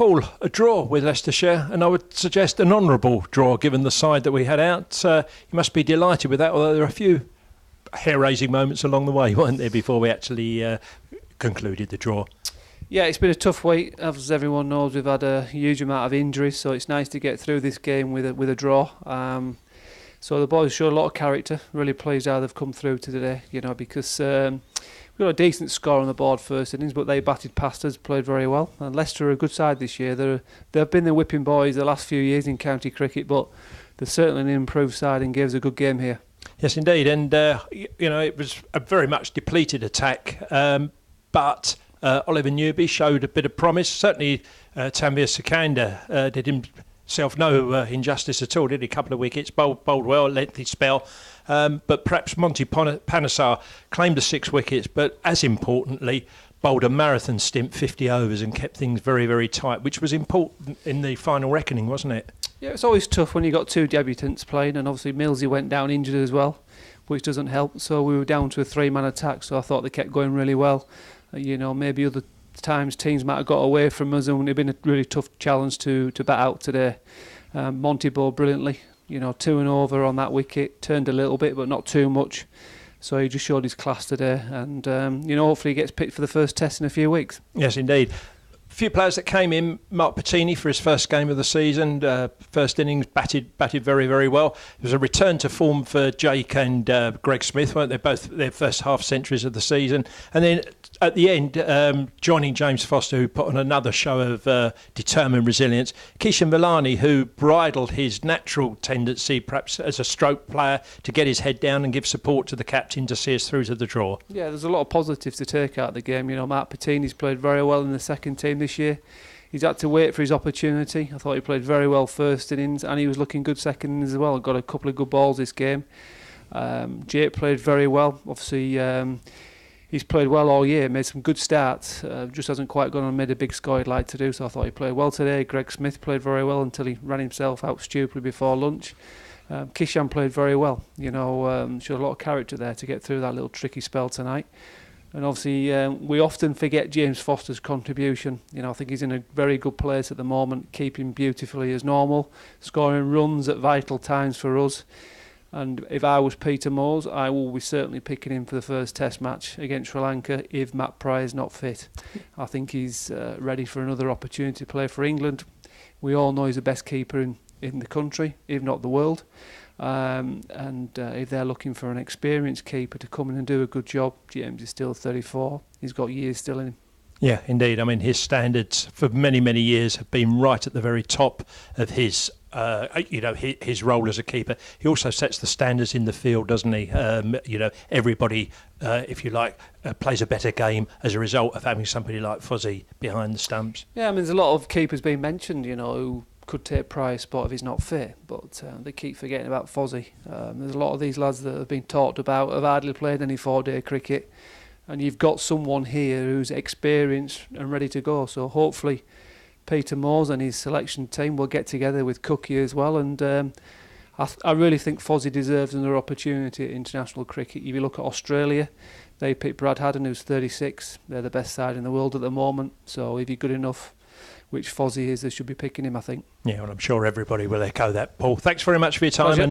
Paul, a draw with Leicestershire, and I would suggest an honourable draw given the side that we had out. You must be delighted with that, although there are a few hair-raising moments along the way, weren't there, before we actually concluded the draw. Yeah, it's been a tough week. As everyone knows, we've had a huge amount of injuries, so it's nice to get through this game with a draw. So the boys showed a lot of character. Really pleased how they've come through today, because we got a decent score on the board first innings, but they batted past us, played very well. And Leicester are a good side this year. They've been the whipping boys the last few years in county cricket, but they're certainly an improved side and gave us a good game here. Yes, indeed. And, it was a very much depleted attack, but Oliver Newby showed a bit of promise. Certainly Tanvir Sikandar did himself no injustice at all, did he? A couple of wickets, bowled well, lengthy spell. But perhaps Monty Panesar claimed the 6 wickets, but as importantly, bowled a marathon stint, 50 overs, and kept things very, very tight, which was important in the final reckoning, wasn't it? Yeah, it's always tough when you've got 2 debutants playing, and obviously Millsy went down injured as well, which doesn't help. So we were down to a 3-man attack, so I thought they kept going really well. Maybe other times teams might have got away from us, and it would have been a really tough challenge to bat out today. Monty bowled brilliantly. 2 and over on that wicket, turned a little bit but not too much, so he just showed his class today, and hopefully he gets picked for the first test in a few weeks. Yes, indeed. A few players that came in. Mark Patini for his first game of the season, first innings batted very, very well. It was a return to form for Jake and Greg Smith, weren't they? Both their first half centuries of the season, and then at the end, joining James Foster, who put on another show of determined resilience. Kishan Villani, who bridled his natural tendency, perhaps as a stroke player, to get his head down and give support to the captain to see us through to the draw. Yeah, there's a lot of positives to take out of the game. Mark Patini's played very well in the second team this year. He's had to wait for his opportunity. I thought he played very well first innings, and he was looking good second innings as well. Got a couple of good balls this game. Jake played very well. Obviously, he's played well all year, made some good starts, just hasn't quite gone and made a big score he'd like to do, so I thought he played well today. Greg Smith played very well until he ran himself out stupidly before lunch. Kishan played very well, showed a lot of character there to get through that little tricky spell tonight. And obviously we often forget James Foster's contribution. I think he's in a very good place at the moment, keeping beautifully as normal, scoring runs at vital times for us. And if I was Peter Moores, I will be certainly picking him for the first test match against Sri Lanka if Matt Pryor's not fit. I think he's ready for another opportunity to play for England. We all know he's the best keeper in the country, if not the world. If they're looking for an experienced keeper to come in and do a good job, James is still 34. He's got years still in him. Yeah, indeed. I mean, his standards for many, many years have been right at the very top of his role as a keeper. He also sets the standards in the field, doesn't he? Everybody, if you like, plays a better game as a result of having somebody like Fozzie behind the stumps. Yeah, I mean, there's a lot of keepers being mentioned, who could take Pryor's spot if he's not fit, but they keep forgetting about Fozzie. There's a lot of these lads that have been talked about have hardly played any 4-day cricket, and you've got someone here who's experienced and ready to go. So hopefully Peter Moores and his selection team will get together with Cookie as well, and I really think Fozzie deserves another opportunity at international cricket. If you look at Australia, they picked Brad Haddon, who's 36. They're the best side in the world at the moment, so if you're good enough, which Fozzie is, they should be picking him, I think. Yeah, well, I'm sure everybody will echo that, Paul. Thanks very much for your time. Pleasure.